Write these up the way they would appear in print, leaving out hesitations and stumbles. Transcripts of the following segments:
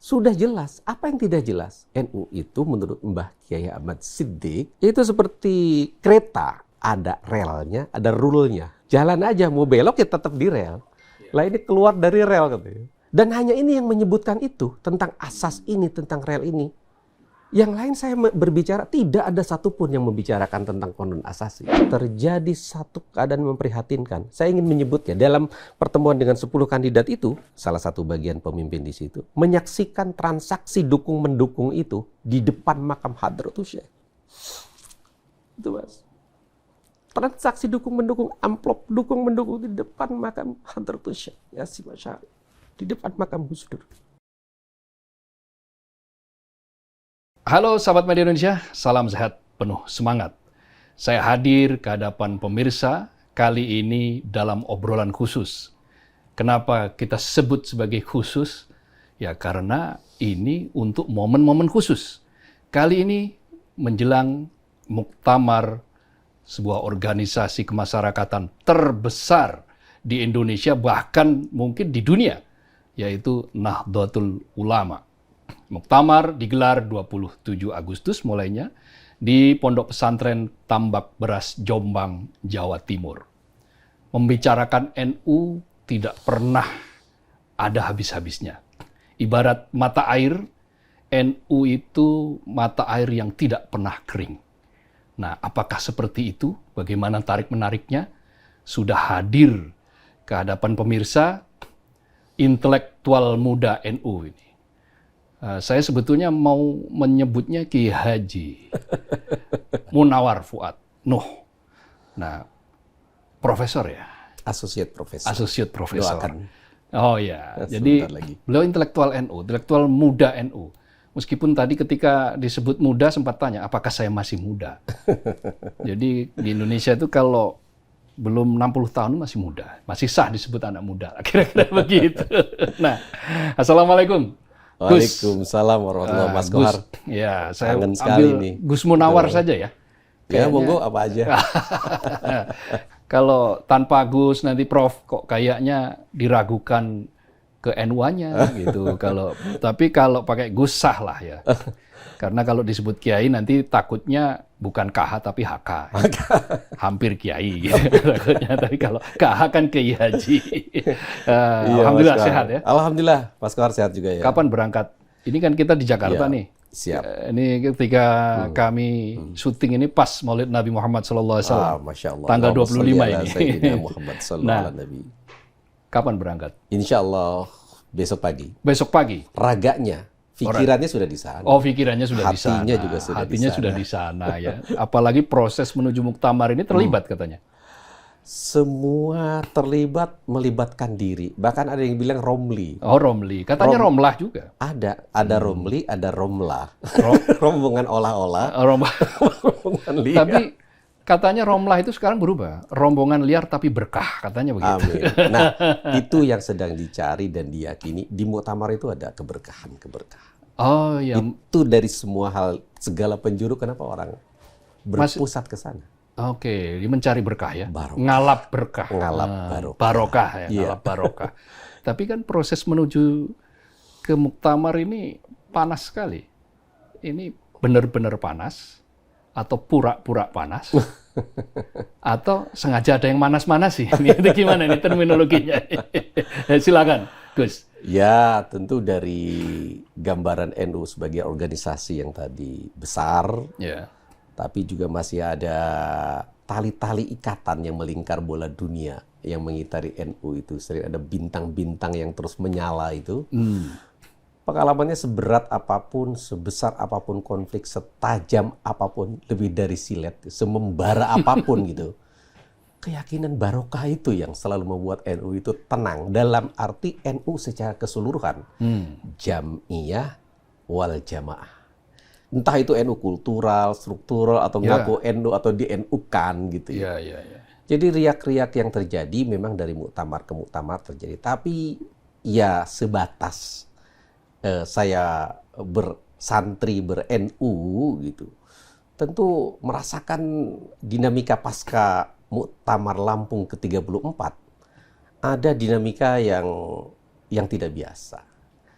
Sudah jelas. Apa yang tidak jelas? NU itu menurut Mbah Kiai Ahmad Siddiq itu seperti kereta. Ada relnya, ada rule-nya. Jalan aja, mau belok ya tetap di rel. Lah ini keluar dari rel katanya. Dan hanya ini yang menyebutkan itu, tentang asas ini, tentang rel ini. Yang lain saya berbicara, tidak ada satupun yang membicarakan tentang konun asasi. Terjadi satu keadaan memprihatinkan. Saya ingin menyebutnya, dalam pertemuan dengan 10 kandidat itu, salah satu bagian pemimpin di situ, menyaksikan transaksi dukung-mendukung itu di depan makam Hadratus Syekh. Itu Mas. Transaksi dukung-mendukung, amplop dukung-mendukung di depan makam Hadratus Syekh Yasin Asy'ari, di depan makam Gus Dur. Halo sahabat media Indonesia, salam sehat penuh semangat. Saya hadir ke hadapan pemirsa kali ini dalam obrolan khusus. Kenapa kita sebut sebagai khusus? Ya karena ini untuk momen-momen khusus. Kali ini menjelang muktamar sebuah organisasi kemasyarakatan terbesar di Indonesia, bahkan mungkin di dunia, yaitu Nahdlatul Ulama. Muktamar digelar 27 Agustus mulainya di Pondok Pesantren Tambak Beras, Jombang, Jawa Timur. Membicarakan NU tidak pernah ada habis-habisnya. Ibarat mata air, NU itu mata air yang tidak pernah kering. Nah, apakah seperti itu? Bagaimana tarik-menariknya? Sudah hadir ke hadapan pemirsa intelektual muda NU ini. Saya sebetulnya mau menyebutnya Ki Haji Munawar Fuad Nuh. Nah, profesor ya? Associate Professor. Associate Professor. Doakan. Oh ya, jadi beliau intelektual NU, intelektual muda NU. Meskipun tadi ketika disebut muda sempat tanya, apakah saya masih muda? Jadi di Indonesia itu kalau belum 60 tahun masih muda. Masih sah disebut anak muda. Kira-kira begitu. Nah, Assalamualaikum. Waalaikumsalam warahmatullahi wabarakatuh. Mas Kohar. Ya, saya kangen sekali ambil nih. Gus Munawar saja ya. Ya, monggo apa aja. Kalau tanpa Gus nanti Prof kok kayaknya diragukan ke NU-nya gitu. Tapi kalau pakai Gus sah lah ya. Karena kalau disebut Kiai nanti takutnya bukan KH tapi HK. Hampir Kiai gitu. Takutnya. Tapi kalau KH kan Kiai Haji. Alhamdulillah sehat ya. Alhamdulillah Mas Kohar sehat juga ya. Kapan berangkat? Ini kan kita di Jakarta nih. Siap. Ini ketika kami syuting ini pas Maulid Nabi Muhammad SAW. Masya Allah. Tanggal 25 ini. Muhammad Nah, Nabi. Kapan berangkat? Insya Allah besok pagi. Besok pagi? Raganya, pikirannya sudah di sana. Oh, pikirannya sudah di sana. Hatinya juga sudah Hatinya di sana. sudah di sana ya. Apalagi proses menuju muktamar ini terlibat katanya. Semua terlibat, melibatkan diri. Bahkan ada yang bilang Romli. Oh, Romli. Katanya Romlah juga. Ada Romli, ada Romlah. Rombongan olah-olah. Rombongan liar. Tapi katanya Romlah itu sekarang berubah. Rombongan liar tapi berkah, katanya begitu. Amin. Nah, itu yang sedang dicari dan diyakini. Di muktamar itu ada keberkahan-keberkahan. Oh, ya. Itu dari semua hal, segala penjuru, kenapa orang berpusat ke sana. Oke, dia mencari berkah ya. Barokah. Ngalap berkah. Ngalap barokah ya, Iya. ngalap barokah. Tapi kan proses menuju ke muktamar ini panas sekali. Ini benar-benar panas atau pura-pura panas? Atau sengaja ada yang manas-manas sih? Itu gimana nih terminologinya? Silakan, Gus. Ya, tentu dari gambaran NU sebagai organisasi yang tadi besar, Ya. tapi juga masih ada tali-tali ikatan yang melingkar bola dunia yang mengitari NU itu. Sering ada bintang-bintang yang terus menyala itu. Pengalamannya seberat apapun, sebesar apapun konflik, setajam apapun, lebih dari silet, semembara apapun gitu. Keyakinan barokah itu yang selalu membuat NU itu tenang. Dalam arti NU secara keseluruhan. Jam'iyah wal jamaah. Entah itu NU kultural, struktural, atau ngaku NU atau di NU-kan gitu ya. Jadi riak-riak yang terjadi memang dari muktamar ke muktamar terjadi. Tapi ya sebatas saya bersantri, ber-NU gitu. Tentu merasakan dinamika pasca muktamar Lampung ke-34. Ada dinamika yang tidak biasa.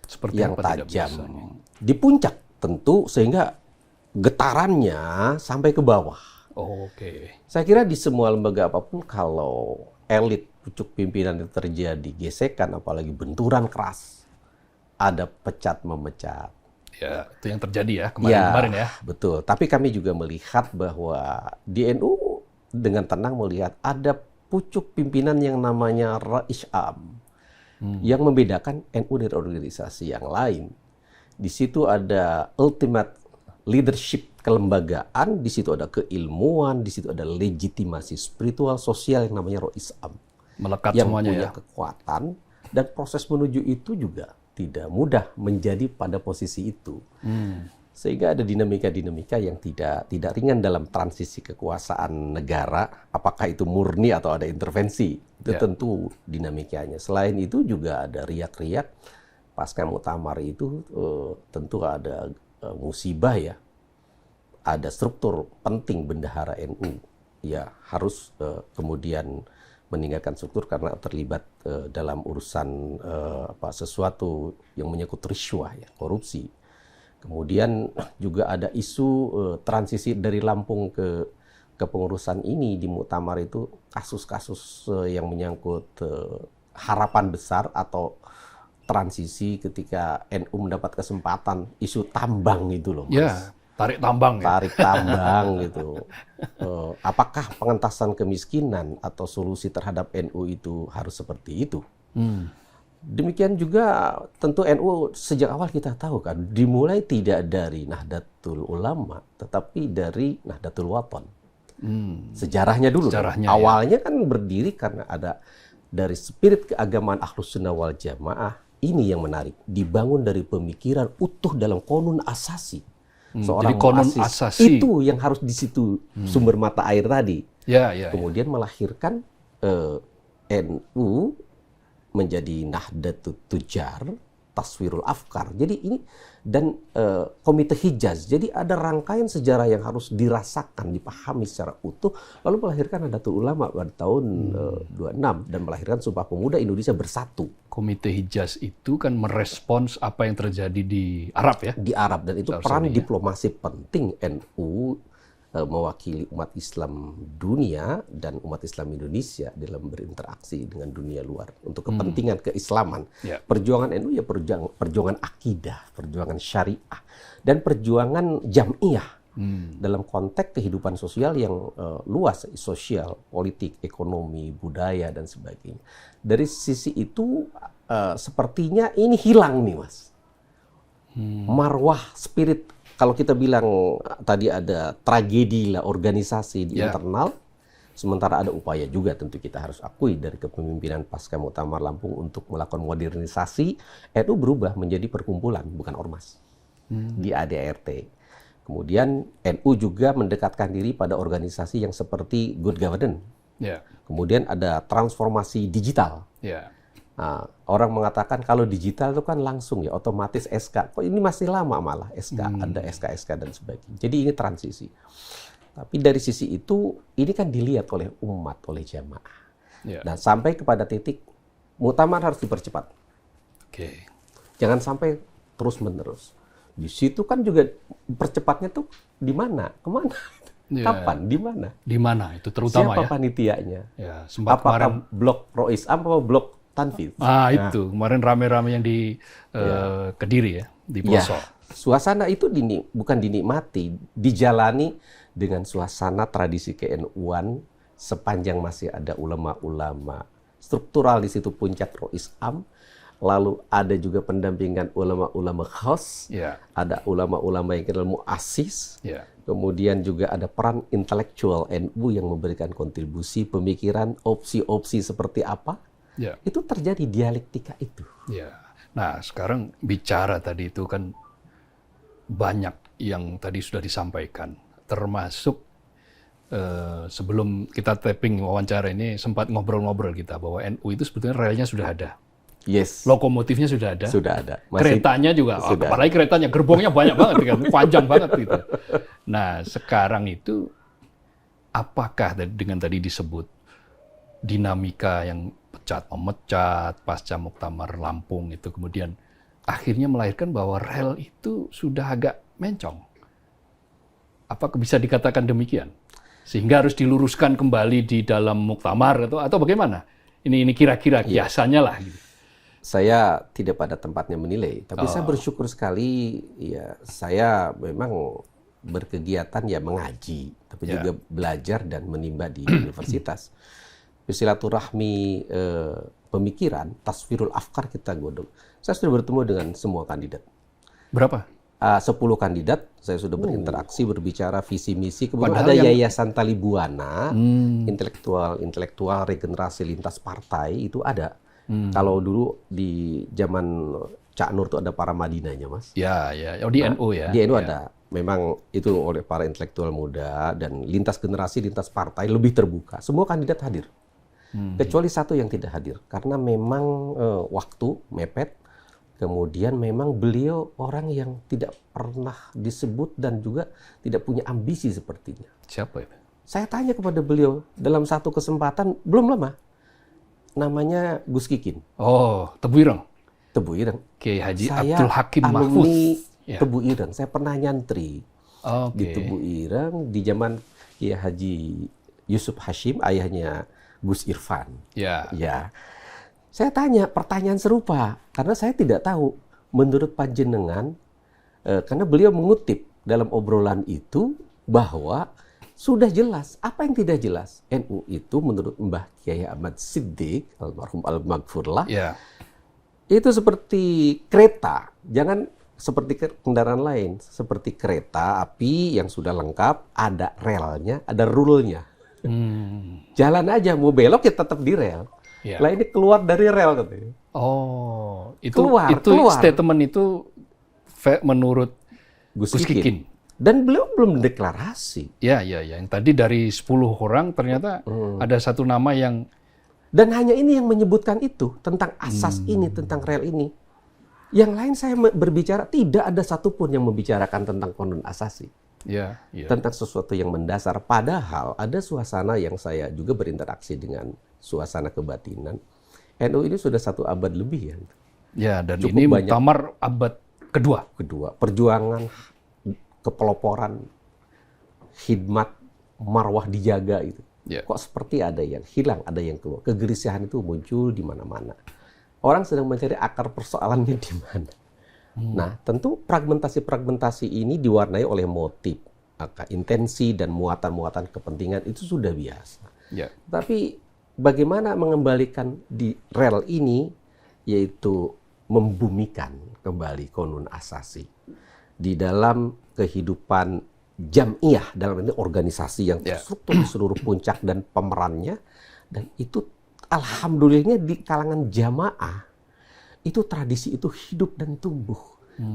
Seperti yang apa tidak tajam biasanya? di puncak tentu, sehingga getarannya sampai ke bawah. Oh, oke. Saya kira di semua lembaga apapun kalau elit pucuk pimpinan itu terjadi gesekan, apalagi benturan keras, ada pecat memecat. Ya, itu yang terjadi ya kemarin-kemarin ya. Betul. Tapi kami juga melihat bahwa di NU dengan tenang melihat ada pucuk pimpinan yang namanya Rais Am, yang membedakan NU dari organisasi yang lain. Di situ ada ultimate leadership kelembagaan, di situ ada keilmuan, di situ ada legitimasi spiritual sosial yang namanya Rais Am. Melekat Yang semuanya punya ya. kekuatan, dan proses menuju itu juga tidak mudah menjadi pada posisi itu. Sehingga ada dinamika-dinamika yang tidak ringan dalam transisi kekuasaan negara, apakah itu murni atau ada intervensi. Itu tentu dinamikanya. Selain itu juga ada riak-riak pasca muktamar itu, tentu ada musibah ya. Ada struktur penting bendahara NU ya harus kemudian meninggalkan struktur karena terlibat dalam urusan sesuatu yang menyangkut riswah ya, korupsi. Kemudian juga ada isu transisi dari Lampung ke kepengurusan ini di muktamar itu, kasus-kasus yang menyangkut harapan besar atau transisi ketika NU mendapat kesempatan, isu tambang itu loh, Mas. Ya, tarik tambang ya. Tarik tambang gitu. Apakah pengentasan kemiskinan atau solusi terhadap NU itu harus seperti itu? Demikian juga tentu NU sejak awal kita tahu kan, dimulai tidak dari Nahdlatul Ulama, tetapi dari Nahdlatul Wathon. Sejarahnya dulu. Sejarahnya, awalnya kan berdiri karena ada dari spirit keagamaan Ahlus Sunnah wal Jamaah. Ini yang menarik, dibangun dari pemikiran utuh dalam konun asasi. Seorang jadi konun muassis asasi. itu yang harus di situ sumber mata air tadi. Ya. Kemudian melahirkan NU menjadi Nahdlatul Tujar, Taswirul Afkar. Jadi ini dan Komite Hijaz. Jadi ada rangkaian sejarah yang harus dirasakan, dipahami secara utuh, lalu melahirkan Nahdlatul Ulama pada tahun 26 dan melahirkan Sumpah Pemuda Indonesia Bersatu. Komite Hijaz itu kan merespons apa yang terjadi di Arab ya. Di Arab, dan itu Arab peran Saudi, ya. diplomasi penting NU mewakili umat Islam dunia dan umat Islam Indonesia dalam berinteraksi dengan dunia luar untuk kepentingan keislaman. Ya. Perjuangan NU ya perjuangan akidah, perjuangan syariah, dan perjuangan jam'iyah dalam konteks kehidupan sosial yang luas, sosial, politik, ekonomi, budaya, dan sebagainya. Dari sisi itu sepertinya ini hilang nih, Mas. Marwah, spirit. Kalau kita bilang tadi ada tragedi lah organisasi di internal, sementara ada upaya juga tentu kita harus akui dari kepemimpinan pasca Muktamar Lampung untuk melakukan modernisasi, NU berubah menjadi perkumpulan, bukan ormas di ADART. Kemudian NU juga mendekatkan diri pada organisasi yang seperti Good Governance. Ya. Kemudian ada transformasi digital. Ya. Nah, orang mengatakan kalau digital itu kan langsung ya, otomatis SK. Kok ini masih lama malah SK, ada SK-SK dan sebagainya. Jadi ini transisi. Tapi dari sisi itu, ini kan dilihat oleh umat, oleh jamaah. Ya. Nah, sampai kepada titik muktamar harus dipercepat. Oke. Jangan sampai terus-menerus. Di situ kan juga percepatnya tuh di mana, kemana, kapan, di mana. Di mana itu terutama siapa ya. panitianya. Ya, sempat Apakah kemarin blok Rois Am atau blok Tanfidz? itu kemarin rame-rame yang di Kediri ya, di pelosok. Ya, suasana itu bukan dinikmati, dijalani dengan suasana tradisi ke-NU-an sepanjang masih ada ulama-ulama struktural di situ, puncak Rois Am, lalu ada juga pendampingan ulama-ulama khas, ada ulama-ulama yang kenal muassis, kemudian juga ada peran intelektual NU yang memberikan kontribusi pemikiran, opsi-opsi seperti apa. Itu terjadi dialektika itu. Nah, sekarang bicara tadi itu kan banyak yang tadi sudah disampaikan, termasuk sebelum kita tapping wawancara ini sempat ngobrol-ngobrol kita bahwa NU itu sebetulnya relnya sudah ada. Yes. Lokomotifnya sudah ada. Sudah ada. Keretanya juga, apalagi keretanya, gerbongnya banyak banget kan, panjang banget gitu. Nah, sekarang itu apakah dengan tadi disebut dinamika yang pecat memecat pasca Muktamar Lampung itu kemudian akhirnya melahirkan bahwa rel itu sudah agak mencong. Apakah bisa dikatakan demikian? Sehingga harus diluruskan kembali di dalam muktamar atau bagaimana? Ini kira-kira kiasannya lah. Gitu. Saya tidak pada tempatnya menilai, tapi saya bersyukur sekali. Ya, saya memang berkegiatan ya mengaji, tapi juga belajar dan menimba di universitas. Bersilaturahmi pemikiran, taswirul afkar kita godong. Saya sudah bertemu dengan semua kandidat. Berapa? 10 kandidat, saya sudah berinteraksi, berbicara visi misi. Kemudian Padahal ada Yayasan Talibuana, intelektual regenerasi lintas partai itu ada. Kalau dulu di zaman Cak Nur itu ada para Madinahnya, Mas. Ya. Oh, di NU ya. Di NU ada. Memang itu oleh para intelektual muda dan lintas generasi, lintas partai lebih terbuka. Semua kandidat hadir. Kecuali satu yang tidak hadir. Karena memang waktu mepet. Kemudian memang beliau orang yang tidak pernah disebut dan juga tidak punya ambisi sepertinya. Siapa itu? Saya tanya kepada beliau dalam satu kesempatan, belum lama. Namanya Gus Kikin. Oh, Tebu Ireng. Tebu Ireng. Kiai Haji Saya Abdul Hakim Mahfuz. alumni Tebu Ireng. Saya pernah nyantri di Tebu Ireng di zaman Kiai Haji Yusuf Hashim, ayahnya Gus Irfan. Ya. Saya tanya pertanyaan serupa, karena saya tidak tahu menurut panjenengan, karena beliau mengutip dalam obrolan itu bahwa sudah jelas, apa yang tidak jelas? NU itu menurut Mbah Kiai Ahmad Siddiq, almarhum al-Maghfurlah, itu seperti kereta, jangan seperti kendaraan lain, seperti kereta api yang sudah lengkap, ada relnya, ada rulenya. Jalan aja, mau belok ya tetap di rel. Lah ini keluar dari rel katanya. Oh, itu keluar. Statement itu menurut Gus Kikin. Dan beliau belum deklarasi. Ya. Yang tadi dari 10 orang ternyata ada satu nama yang... Dan hanya ini yang menyebutkan itu, tentang asas ini, tentang rel ini. Yang lain saya berbicara, tidak ada satupun yang membicarakan tentang konun asasi. Tentang sesuatu yang mendasar. Padahal ada suasana yang saya juga berinteraksi dengan suasana kebatinan. NU ini sudah 1 abad lebih ya. Ya, dan cukup ini muktamar abad kedua. Perjuangan, kepeloporan, khidmat, marwah dijaga itu. Kok seperti ada yang hilang, ada yang keluar. Kegelisahan itu muncul di mana-mana. Orang sedang mencari akar persoalannya di mana. Nah, tentu fragmentasi-fragmentasi ini diwarnai oleh motif, intensi dan muatan-muatan kepentingan itu sudah biasa. Tapi bagaimana mengembalikan di rel ini, yaitu membumikan kembali konun asasi di dalam kehidupan jamiah, dalam ini organisasi yang terstruktur di seluruh puncak dan pemerannya, dan itu alhamdulillahnya di kalangan jamaah itu tradisi itu hidup dan tumbuh.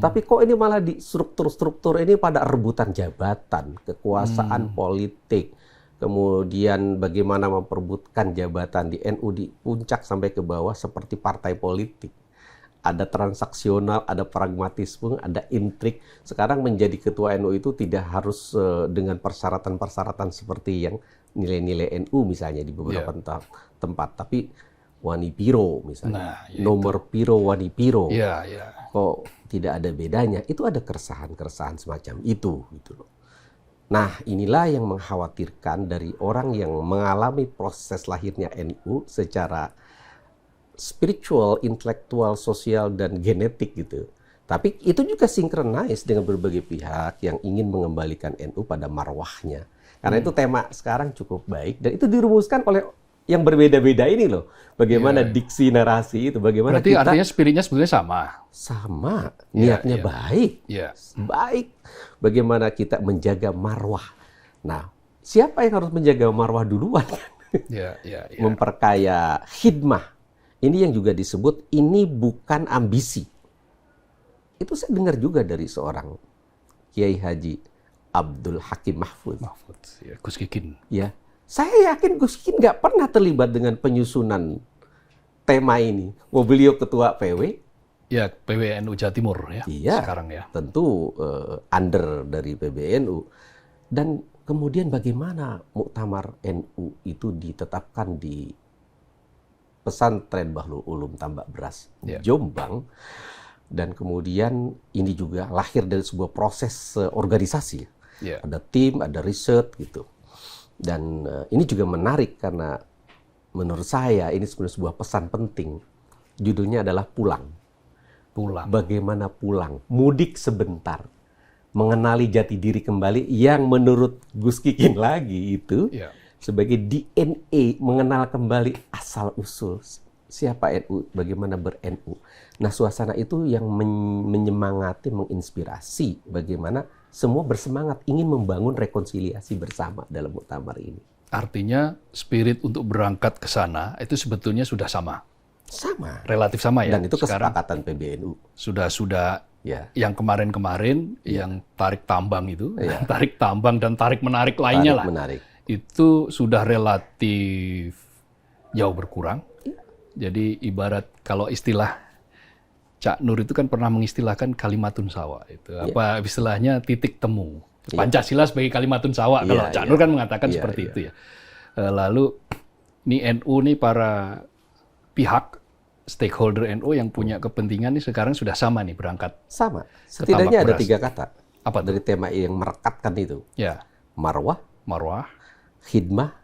Tapi kok ini malah di struktur-struktur ini pada rebutan jabatan, kekuasaan politik, kemudian bagaimana memperebutkan jabatan di NU di puncak sampai ke bawah seperti partai politik. Ada transaksional, ada pragmatisme, ada intrik. Sekarang menjadi ketua NU itu tidak harus dengan persyaratan-persyaratan seperti yang nilai-nilai NU misalnya di beberapa tempat, tapi wani piro misalnya, nomor piro wani piro. Kok tidak ada bedanya? Itu ada keresahan-keresahan semacam itu gitu loh. Nah, inilah yang mengkhawatirkan dari orang yang mengalami proses lahirnya NU secara spiritual, intelektual, sosial, dan genetik gitu. Tapi itu juga sinkronis dengan berbagai pihak yang ingin mengembalikan NU pada marwahnya. Karena itu tema sekarang cukup baik, dan itu dirumuskan oleh yang berbeda-beda ini loh. Bagaimana diksi narasi itu, bagaimana berarti kita... artinya spiritnya sebetulnya sama. Sama, niatnya baik. Baik. Bagaimana kita menjaga marwah. Nah, siapa yang harus menjaga marwah duluan? Memperkaya khidmah. Ini yang juga disebut, ini bukan ambisi. Itu saya dengar juga dari seorang Kiai Haji Abdul Hakim Mahfuz. Gus Kikin. Saya yakin Gus Kikin nggak pernah terlibat dengan penyusunan tema ini. Beliau ketua PW. PWNU Jawa Timur ya. Sekarang ya. Tentu under dari PBNU. Dan kemudian bagaimana muktamar NU itu ditetapkan di Pesantren Bahlul Ulum Tambak Beras Jombang. Dan kemudian ini juga lahir dari sebuah proses organisasi. Yeah. Ada tim, ada riset gitu. Dan ini juga menarik karena menurut saya ini sebenarnya sebuah pesan penting. Judulnya adalah pulang. Pulang. Bagaimana pulang? Mudik sebentar. Mengenali jati diri kembali yang menurut Gus Kikin lagi itu sebagai DNA, mengenal kembali asal-usul. Siapa NU, bagaimana ber-NU. Nah, suasana itu yang menyemangati, menginspirasi bagaimana semua bersemangat ingin membangun rekonsiliasi bersama dalam muktamar ini. Artinya spirit untuk berangkat ke sana itu sebetulnya sudah sama. Sama. Relatif sama ya. Dan itu kesepakatan PBNU. Sudah ya. Yang kemarin-kemarin yang tarik tambang itu, tarik tambang dan tarik menarik lainnya lah. Menarik. Itu sudah relatif jauh berkurang. Jadi ibarat kalau istilah Cak Nur itu kan pernah mengistilahkan kalimatun sawa itu apa istilahnya titik temu. Pancasila sebagai kalimatun sawa kalau Cak Nur kan mengatakan seperti itu ya. Lalu ini NU nih para pihak stakeholder NU yang punya kepentingan nih sekarang sudah sama nih berangkat. Sama. Setidaknya ada 3 kata. Apa dari tema yang merekatkan itu? Ya. Marwah, khidmah,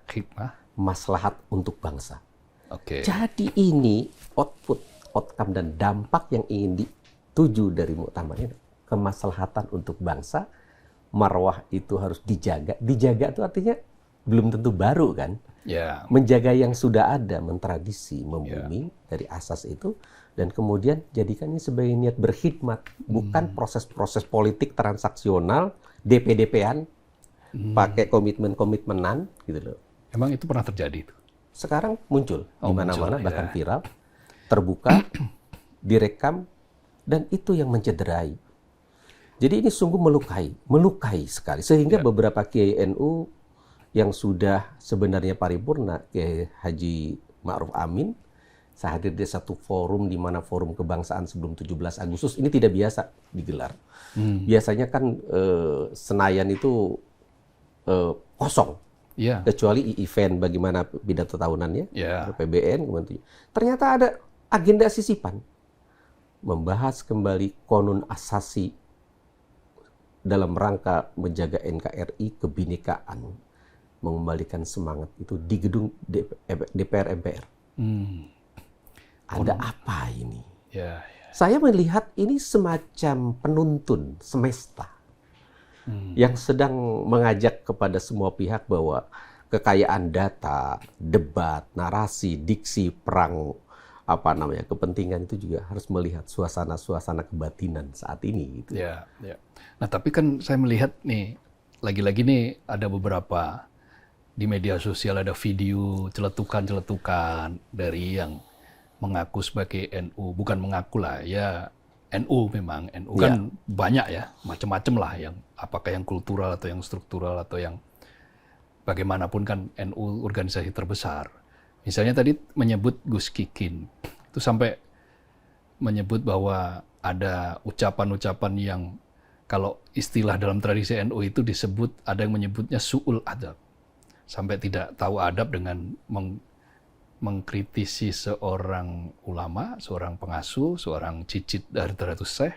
maslahat untuk bangsa. Oke. Jadi ini outcome dan dampak yang ingin dituju dari muktamar ini, kemaslahatan untuk bangsa. Marwah itu harus dijaga. Dijaga itu artinya belum tentu baru kan? Ya. Menjaga yang sudah ada, mentradisi, membumi dari asas itu, dan kemudian jadikan ini sebagai niat berkhidmat, bukan proses-proses politik transaksional, DP-DP-an, pakai komitmen-komitmenan gitu loh. Emang itu pernah terjadi itu? Sekarang muncul di mana-mana, bahkan viral, terbuka, direkam, dan itu yang mencederai. Jadi ini sungguh melukai sekali. Sehingga beberapa Kiai NU yang sudah sebenarnya paripurna, Kiai Haji Ma'ruf Amin, saya hadir di satu forum di mana forum kebangsaan sebelum 17 Agustus, ini tidak biasa digelar. Biasanya kan Senayan itu kosong. Kecuali event bagaimana pidato tahunannya, PBN, ternyata ada agenda sisipan. Membahas kembali konun asasi dalam rangka menjaga NKRI, kebinekaan, mengembalikan semangat itu di gedung DPR MPR. Ada apa ini? Saya melihat ini semacam penuntun semesta yang sedang mengajak kepada semua pihak bahwa kekayaan data, debat, narasi, diksi, perang, kepentingan itu juga harus melihat suasana-suasana kebatinan saat ini. Gitu. Nah, tapi kan saya melihat nih, lagi-lagi nih ada beberapa di media sosial ada video celetukan-celetukan dari yang mengaku sebagai NU, bukan mengaku lah ya. NU memang, NU kan banyak ya, macam-macam lah, yang apakah yang kultural atau yang struktural atau yang bagaimanapun kan NU organisasi terbesar. Misalnya tadi menyebut Gus Kikin, itu sampai menyebut bahwa ada ucapan-ucapan yang kalau istilah dalam tradisi NU itu disebut, ada yang menyebutnya su'ul adab. Sampai tidak tahu adab dengan mengkritisi seorang ulama, seorang pengasuh, seorang cicit dari Dardatus Syekh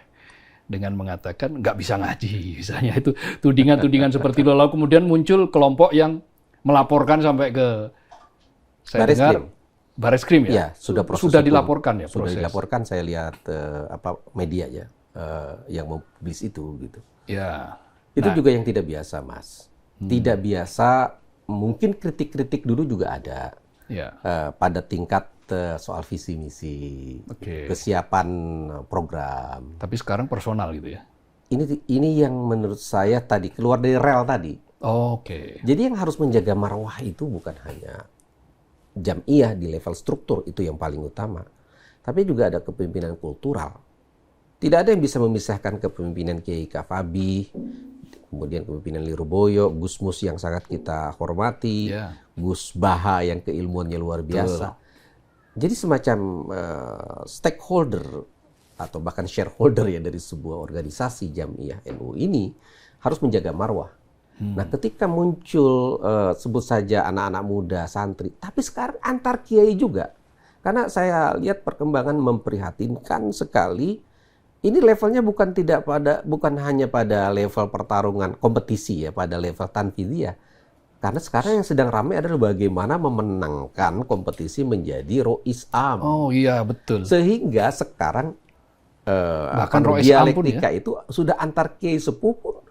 dengan mengatakan nggak bisa ngaji, misalnya itu tudingan-tudingan seperti itu. Lalu kemudian muncul kelompok yang melaporkan sampai ke Bareskrim ya, sudah dilaporkan ya, sudah dilaporkan. Saya lihat media ya yang mempublis itu gitu. Itu juga yang tidak biasa, Mas. Tidak biasa. Mungkin kritik-kritik dulu juga ada. Pada tingkat soal visi misi, kesiapan program. Tapi sekarang personal gitu ya. Ini yang menurut saya tadi keluar dari rel tadi. Jadi yang harus menjaga marwah itu bukan hanya jam'iyah di level struktur, itu yang paling utama. Tapi juga ada kepemimpinan kultural. Tidak ada yang bisa memisahkan kepemimpinan Kiai Kafabi, kemudian kepemimpinan Lirboyo, Gus Mus yang sangat kita hormati, Gus Baha yang keilmuannya luar biasa. Jadi semacam stakeholder atau bahkan shareholder ya dari sebuah organisasi Jam'iyah NU ini harus menjaga marwah. Nah, ketika muncul sebut saja anak-anak muda, santri, tapi sekarang antar kiai juga. Karena saya lihat perkembangan memprihatinkan sekali Ini levelnya bukan hanya pada level pertarungan kompetisi ya, pada level tanfidiyah. Karena sekarang yang sedang ramai adalah bagaimana memenangkan kompetisi menjadi Rois Am. Oh iya, betul. Sehingga sekarang Bahkan Rois Am pun dialektika itu sudah antar kiai sepuh pun.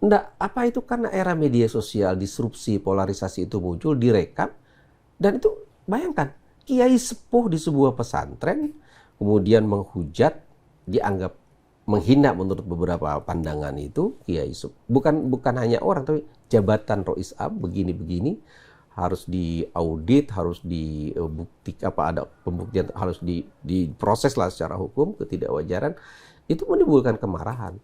Enggak, apa itu karena era media sosial, disrupsi, polarisasi itu muncul, direkam. Dan itu bayangkan, kiai sepuh di sebuah pesantren kemudian menghujat, dianggap menghina menurut beberapa pandangan itu kiai bukan hanya orang tapi jabatan Rois Am begini-begini harus diaudit, harus dibuktikan ada pembuktian, harus diproses lah secara hukum ketidakwajaran. Itu menimbulkan kemarahan.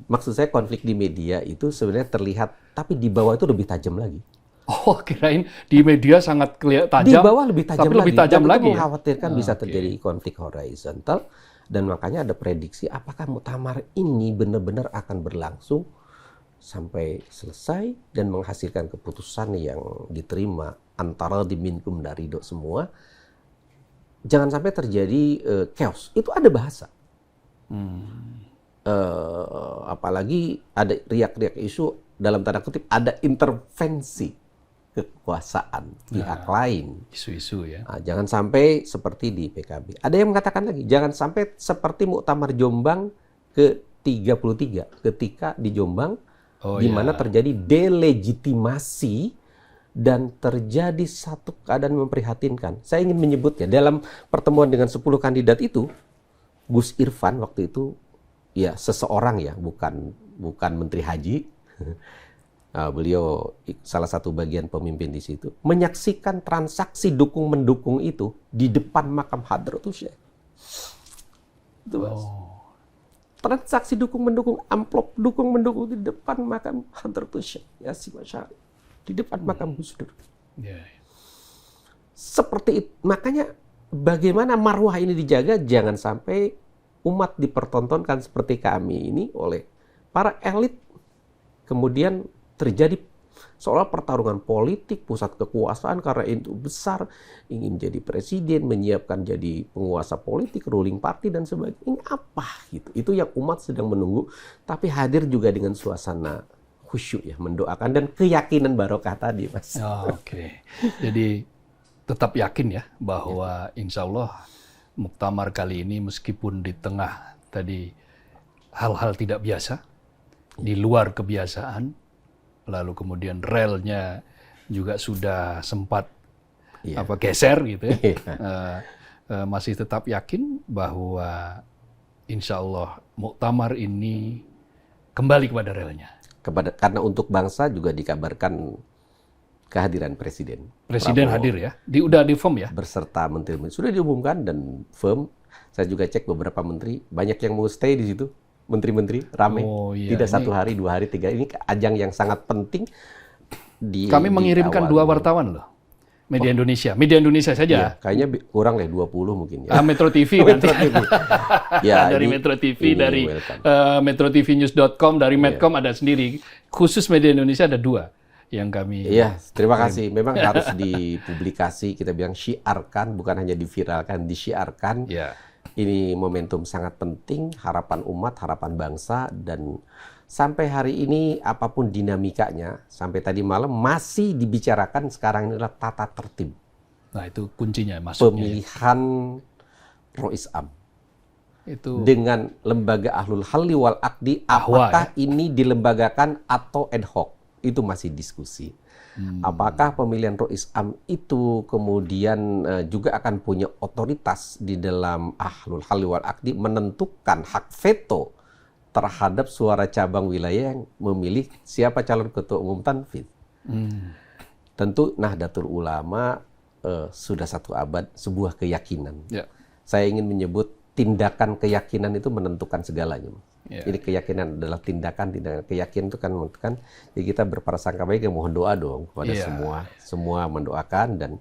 Maksud saya konflik di media itu sebenarnya terlihat, tapi di bawah itu lebih tajam lagi. Oh, kirain di media sangat tajam. Di bawah lebih tajam tapi lagi. Lebih tajam dan lagi. Itu mengkhawatirkan bisa terjadi konflik horizontal. Dan makanya ada prediksi apakah muktamar ini benar-benar akan berlangsung sampai selesai dan menghasilkan keputusan yang diterima antara diminkum dari ridho semua. Jangan sampai terjadi chaos. Itu ada bahasa. Apalagi ada riak-riak isu dalam tanda kutip ada intervensi kekuasaan pihak lain. Isu-isu ya. Nah, jangan sampai seperti di PKB. Ada yang mengatakan lagi, jangan sampai seperti Muktamar Jombang ke-33 ketika di Jombang di mana terjadi delegitimasi dan terjadi satu keadaan memprihatinkan. Saya ingin menyebutnya dalam pertemuan dengan 10 kandidat itu, Gus Irfan waktu itu ya seseorang ya, bukan Menteri Haji. Beliau salah satu bagian pemimpin di situ, menyaksikan transaksi dukung-mendukung itu di depan makam Hadratus Syekh. Itu transaksi dukung-mendukung, amplop dukung-mendukung di depan makam Hadratus Syekh Yasin Asy'ari, di depan makam Gus Dur. Seperti itu. Makanya bagaimana marwah ini dijaga, jangan sampai umat dipertontonkan seperti kami ini oleh para elit, kemudian terjadi seolah pertarungan politik, pusat kekuasaan karena itu besar, ingin jadi presiden, menyiapkan jadi penguasa politik, ruling party dan sebagainya. Ini apa gitu? Itu yang umat sedang menunggu, tapi hadir juga dengan suasana khusyuk ya, mendoakan dan keyakinan barokah tadi, Mas. Oke. Jadi tetap yakin ya bahwa insya Allah muktamar kali ini meskipun di tengah tadi hal-hal tidak biasa, di luar kebiasaan, lalu kemudian relnya juga sudah sempat geser gitu ya. Masih tetap yakin bahwa insya Allah muktamar ini kembali kepada relnya. Karena untuk bangsa juga dikabarkan kehadiran Presiden. Presiden Prabowo hadir ya? Udah di firm ya? Berserta menteri-menteri. Sudah diumumkan dan firm. Saya juga cek beberapa menteri. Banyak yang mau stay di situ. Menteri-menteri rame, tidak 1 hari, 2 hari, 3 hari. Ini ajang yang sangat penting. Kami mengirimkan 2 wartawan loh, media Indonesia saja. Iya, kayaknya kurang lah 20 mungkin ya. Metro TV nanti. Ya, dari Metro TV, dari metrotvnews.com, dari Medcom ada sendiri. Khusus media Indonesia ada 2 yang kami. Iya, terima kasih. Memang harus dipublikasi, kita bilang syiarkan, bukan hanya diviralkan, disyiarkan. Ya. Ini momentum sangat penting, harapan umat, harapan bangsa, dan sampai hari ini apapun dinamikanya, sampai tadi malam masih dibicarakan sekarang ini adalah tata tertib. Nah itu kuncinya masuknya. Pemilihan Rois Am. Itu dengan lembaga Ahlul Halli wal Aqdi, apakah ini dilembagakan atau ad hoc? Itu masih diskusi. Apakah pemilihan Rois Am itu kemudian juga akan punya otoritas di dalam Ahlul Halli wal Aqdi menentukan hak veto terhadap suara cabang wilayah yang memilih siapa calon ketua umum tanfidz? Tentu Nahdlatul Ulama sudah 1 abad sebuah keyakinan. Saya ingin menyebut tindakan keyakinan itu menentukan segalanya. Jadi keyakinan adalah tindakan keyakinan itu kan menentukan. Jadi kita berprasangka baik, mohon doa dong kepada semua mendoakan dan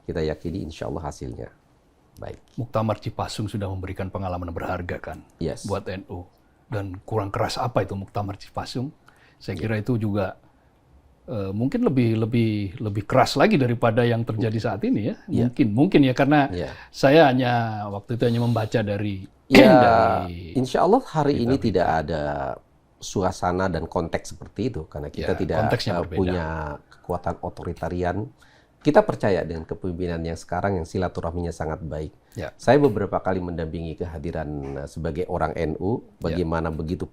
kita yakini insya Allah hasilnya baik. Muktamar Cipasung sudah memberikan pengalaman berharga kan buat NU, dan kurang keras apa itu Muktamar Cipasung? Saya kira itu juga mungkin lebih keras lagi daripada yang terjadi saat ini ya. Mungkin ya karena saya waktu itu hanya membaca dari Ya, dari insya Allah hari ini tidak ada suasana dan konteks seperti itu karena kita ya, tidak konteksnya berbeda. punya kekuatan otoritarian. Kita percaya dengan kepemimpinan yang sekarang yang silaturahminya sangat baik. Ya. Saya beberapa kali mendampingi kehadiran sebagai orang NU, bagaimana begitu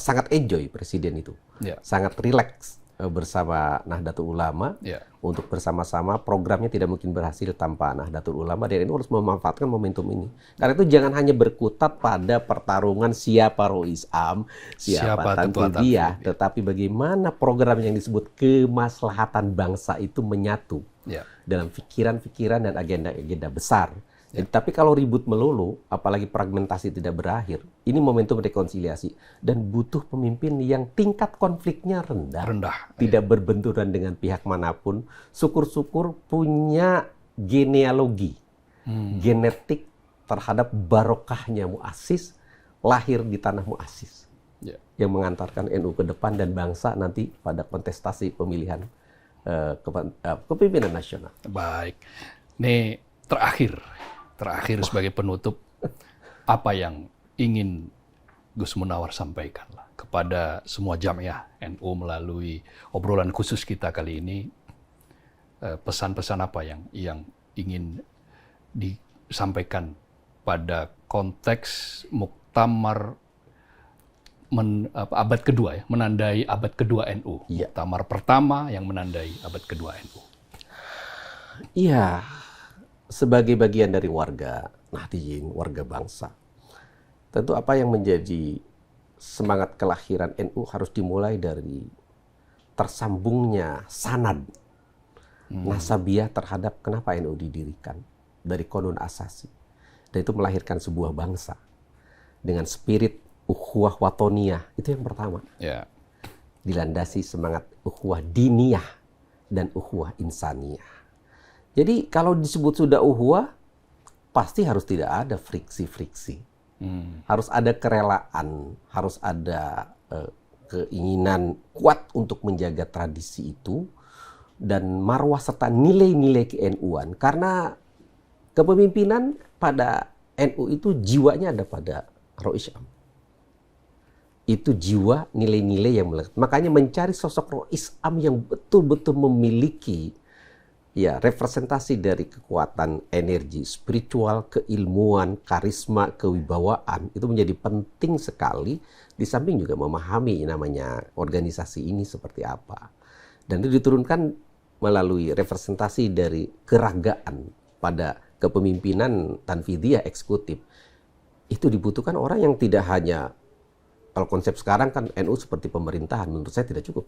sangat enjoy presiden itu, Ya. sangat rileks bersama Nahdlatul Ulama Ya. untuk bersama-sama. Programnya tidak mungkin berhasil tanpa Nahdlatul Ulama, dan NU harus memanfaatkan momentum ini. Karena itu jangan hanya berkutat pada pertarungan siapa Rois Am, siapa Tan Fidiyah, tetapi bagaimana program yang disebut kemaslahatan bangsa itu menyatu dalam pikiran-pikiran dan agenda-agenda besar. Jadi, tapi kalau ribut melulu, apalagi fragmentasi tidak berakhir, ini momentum rekonsiliasi dan butuh pemimpin yang tingkat konfliknya rendah. Tidak berbenturan dengan pihak manapun. Syukur-syukur punya genealogi, genetik terhadap barokahnya muassis, lahir di tanah muassis, yang mengantarkan NU ke depan dan bangsa nanti pada kontestasi pemilihan kepemimpinan nasional. Baik, ini terakhir sebagai penutup, apa yang ingin Gus Munawar sampaikan kepada semua jamiah NU melalui obrolan khusus kita kali ini? Pesan-pesan apa yang ingin disampaikan pada konteks muktamar abad kedua, menandai abad kedua NU? Muktamar pertama yang menandai abad kedua NU. Iya. Sebagai bagian dari warga Nahdliyin, warga bangsa, tentu apa yang menjadi semangat kelahiran NU harus dimulai dari tersambungnya sanad, nasabiah terhadap kenapa NU didirikan, dari konun asasi. Dan itu melahirkan sebuah bangsa dengan spirit ukhuwah watoniyah, itu yang pertama. Dilandasi semangat ukhuwah diniyah dan ukhuwah insaniyah. Jadi kalau disebut sudah uhuwah, pasti harus tidak ada friksi-friksi. Harus ada kerelaan, harus ada keinginan kuat untuk menjaga tradisi itu, dan marwah serta nilai-nilai ke-NU-an. Karena kepemimpinan pada NU itu jiwanya ada pada Rois Am. Itu jiwa, nilai-nilai yang melekat. Makanya mencari sosok Rois Am yang betul-betul memiliki representasi dari kekuatan energi spiritual, keilmuan, karisma, kewibawaan, itu menjadi penting sekali, di samping juga memahami namanya organisasi ini seperti apa. Dan itu diturunkan melalui representasi dari keragaan pada kepemimpinan Tanfidiyah eksekutif. Itu dibutuhkan orang yang tidak hanya, kalau konsep sekarang kan NU seperti pemerintahan, menurut saya tidak cukup.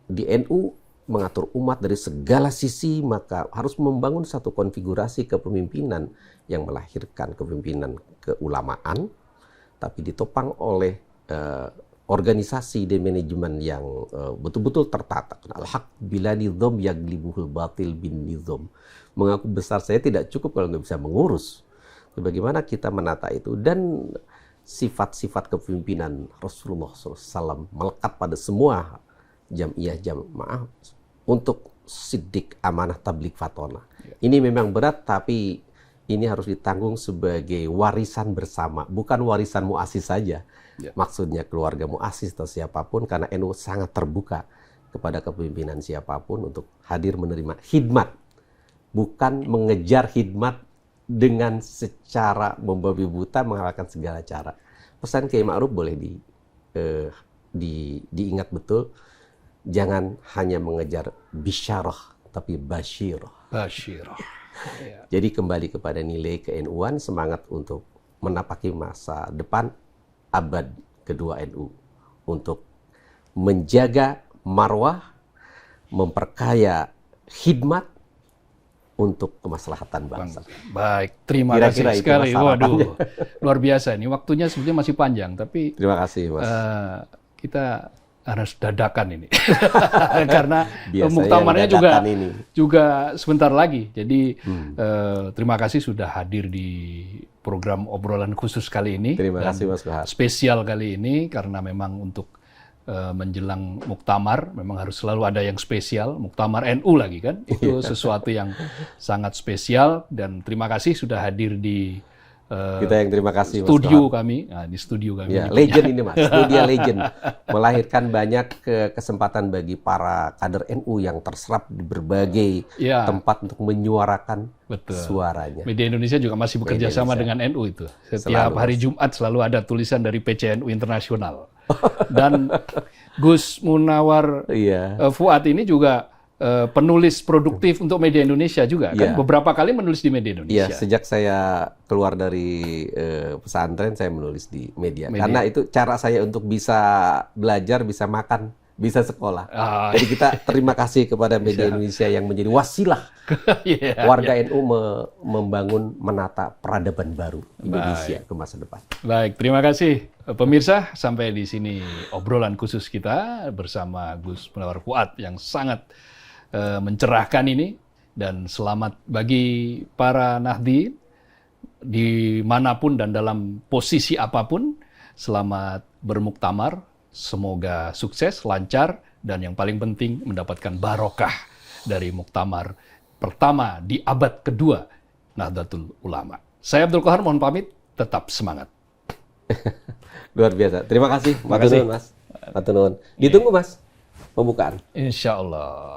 Di NU mengatur umat dari segala sisi, maka harus membangun satu konfigurasi kepemimpinan yang melahirkan kepemimpinan keulamaan, tapi ditopang oleh organisasi dan manajemen yang betul-betul tertata. Al-haq bila nizam yaglibuhul batil bin nizam. Mengaku besar saya tidak cukup kalau nggak bisa mengurus. Bagaimana kita menata itu, dan sifat-sifat kepemimpinan Rasulullah SAW melekat pada semua jamiah jamaah untuk siddiq, amanah, tabligh, fatona. Ini memang berat, tapi ini harus ditanggung sebagai warisan bersama, bukan warisan muassis saja. Maksudnya keluarga muassis atau siapapun, karena NU sangat terbuka kepada kepemimpinan siapapun untuk hadir menerima khidmat, bukan mengejar khidmat dengan secara membabi buta, mengalahkan segala cara. Pesan Kiai Ma'ruf boleh diingat betul. Jangan hanya mengejar bisyarah, tapi basyirah. Jadi kembali kepada nilai ke-NU-an, semangat untuk menapaki masa depan abad kedua NU. Untuk menjaga marwah, memperkaya khidmat untuk kemaslahatan bangsa. Baik, terima kasih sekali. Waduh, luar biasa. Ini waktunya sebenarnya masih panjang, tapi terima kasih, Mas. Kita harus dadakan ini karena muktamarnya juga sebentar lagi. Jadi terima kasih sudah hadir di program obrolan khusus kali ini. Terima kasih, Mas Bahar. Spesial kali ini karena memang untuk menjelang muktamar memang harus selalu ada yang spesial. Muktamar NU lagi kan, itu sesuatu yang sangat spesial. Dan terima kasih sudah hadir di Kita yang terima kasih, Mas studio Kohar. kami. Nah, di studio kami. Ya, legend ini, Mas. Studio legend. Melahirkan banyak kesempatan bagi para kader NU yang terserap di berbagai Ya, tempat untuk menyuarakan betul. suaranya. Media Indonesia juga masih bekerja Media sama Indonesia. dengan NU itu. Setiap Selalu, hari Mas. Jumat selalu ada tulisan dari PCNU Internasional. Dan Gus Munawar Iya. Fuad ini juga penulis produktif untuk media Indonesia juga kan. Iya. Beberapa kali menulis di media Iya, Indonesia. sejak saya keluar dari pesantren, saya menulis di media. Media. Karena itu cara saya untuk bisa belajar, bisa makan, bisa sekolah. Ah, Jadi kita terima kasih kepada media Indonesia yang menjadi wasilah iya, warga iya. NU membangun, menata peradaban baru Indonesia ke masa depan. Baik, terima kasih pemirsa. Sampai di sini obrolan khusus kita bersama Gus Munawar Fuad yang sangat mencerahkan ini. Dan selamat bagi para Nahdien dimanapun dan dalam posisi apapun. Selamat bermuktamar, semoga sukses, lancar, dan yang paling penting mendapatkan barokah dari muktamar pertama di abad kedua Nahdlatul Ulama. Saya Abdul Qahar, mohon pamit, tetap semangat. Luar biasa. Terima kasih, Terima kasih. Matur nuwun, Mas. Ditunggu, Mas, pembukaan. Insya Allah.